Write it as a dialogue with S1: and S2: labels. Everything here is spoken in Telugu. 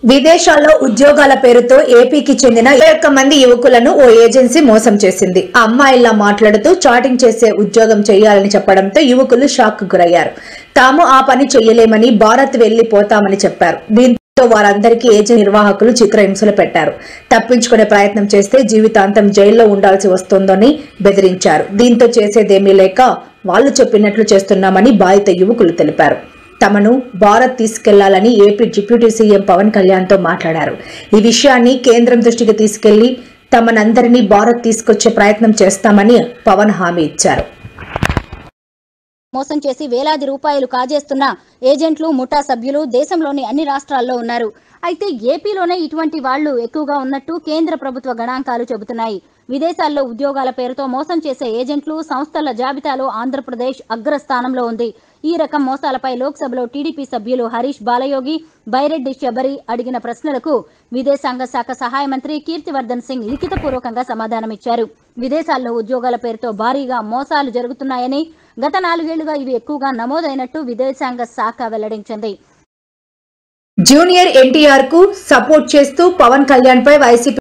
S1: విదేశాల్లో ఉద్యోగాల పేరుతో ఏపీకి చెందిన 21 మంది యువకులను ఓ ఏజెన్సీ మోసం చేసింది. అమ్మాయిల్లా మాట్లాడుతూ చాటింగ్ చేసే ఉద్యోగం చేయాలని చెప్పడంతో యువకులు షాక్ గురయ్యారు. తాము ఆ పని చేయలేమని భారత్ వెళ్లిపోతామని చెప్పారు. దీంతో వారందరికీ ఏజెన్సీ నిర్వాహకులు చిత్రహింసలు పెట్టారు. తప్పించుకునే ప్రయత్నం చేస్తే జీవితాంతం జైల్లో ఉండాల్సి వస్తోందని బెదిరించారు. దీంతో చేసేదేమీ లేక వాళ్లు చెప్పినట్లు చేస్తున్నామని బాధిత యువకులు తెలిపారు. తమను భారత్ తీసుకెళ్లాలని AP deputy CM Pawan Kalyan తో మాట్లాడారు. ఈ విషయాన్ని కేంద్రం దృష్టికి తీసుకెళ్లి తమనందరినీ భారత్ తీసుకొచ్చే ప్రయత్నం చేస్తామని పవన్ హామీ ఇచ్చారు.
S2: మోసం చేసి వేలాది రూపాయలు కాజేస్తున్న ఏజెంట్లు, ముఠా సభ్యులు దేశంలోని అన్ని రాష్ట్రాల్లో ఉన్నారు. అయితే ఏపీలోనే ఇటువంటి వాళ్లు ఎక్కువగా ఉన్నట్టు కేంద్ర ప్రభుత్వ గణాంకాలు చెబుతున్నాయి. విదేశాల్లో ఉద్యోగాల పేరుతో మోసం చేసే ఏజెంట్లు, సంస్థల జాబితాలో ఆంధ్రప్రదేశ్ అగ్రస్థానంలో ఉంది. ఈ రకం మోసాలపై లోక్సభలో టీడీపీ సభ్యులు హరీష్ బాలయోగి, బైరెడ్డి శబరి అడిగిన ప్రశ్నలకు విదేశాంగ శాఖ సహాయ మంత్రి కీర్తివర్ధన్ సింగ్ లిఖితపూర్వకంగా సమాధానమిచ్చారు. విదేశాల్లో ఉద్యోగాల పేరుతో భారీగా మోసాలు జరుగుతున్నాయని, గత 4 ఏళ్లుగా ఇవి ఎక్కువగా నమోదైనట్టు విదేశాంగ శాఖ వెల్లడించింది.
S1: జూనియర్ ఎన్టీఆర్ కు సపోర్ట్ చేస్తూ పవన్ కళ్యాణ్ పై వైసీపీ